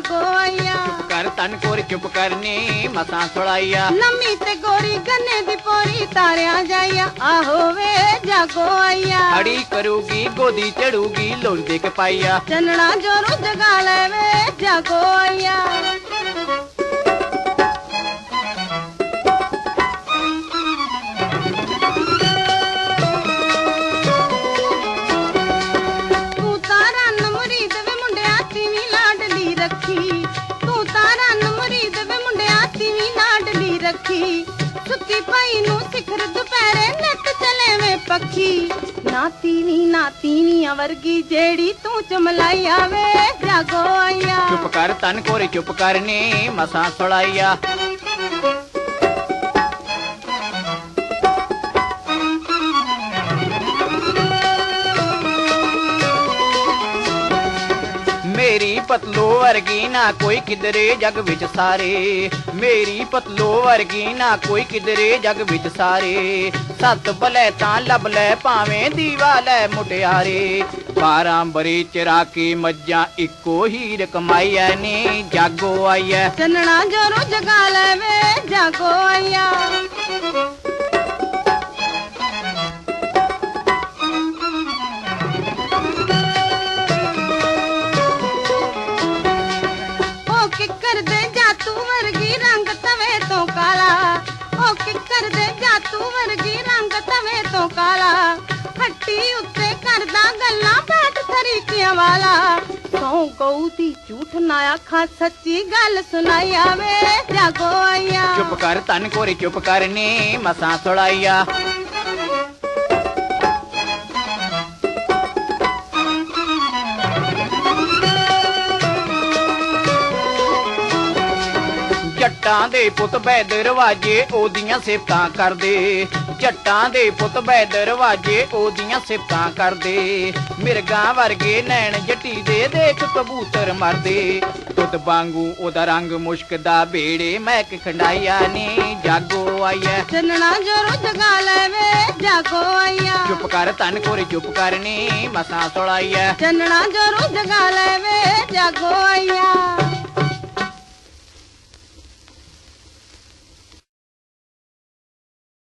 जागो आया। चुप कर तन कोरी चुप करनी मसा सुलाइया। लम्मी ते गोरी गन्ने दी पोरी तारिया जाइया आहो वे जागो आया। खड़ी करूगी गोदी चढ़ूगी लोंदे के पाइया। चन्ना जोरू जगा ले वे जागो आया। सुती पाई नू सिखर दुपहरे नट चले वे पक्षी। ना तीवी वर्गी जेड़ी तू चमलाइया वे जागो आया। चुप कर तन कोरी चुप करनी मसा सुलाइया। मेरी पतलो वर्गी ना कोई किधरे जग विच सारे। मेरी पतलो वर्गी ना कोई किधरे जग विच सारे। सत बलै तां लब लै भावें दीवा लै मुटियारे। 12 बरी चराकी मज्जां इक्को हीर कमाईया ने जागो आईया। चन्ना जोरू जगा ले वे जागो आईया। किकर दे जातू वर्गी रंग तवे तो काला। ओ किकर दे जातू वर्गी रंग तवे तो काला। हट्टी उत्ते करदा गल्ला बैठ तरीकियां वाला। सौ गऊ दी झूठ ना आखा सच्ची गल सुनाइया वे जागो आईया। चुप कर तन कोरी चुप करनी मसा सुलाइया। जट्टां दे पुत बैद रवाजे ओदियां सिफतां करदे। जट्टां दे पुत बैद रवाजे ओदियां सिफतां करदे। मिर्गां वर्गे नैन जट्टी दे देख कबूतर मरदे। दुध वांगू ओदा रंग मुश्क दा बेड़े महक खंडाइया ने जागो आईया। चन्ना जोरू जगा ले वे जागो आईया। चुप कर तन कोरी चुप करनी मसा सुलाइया। चन्ना जोरू जगा ले वे जागो आईया।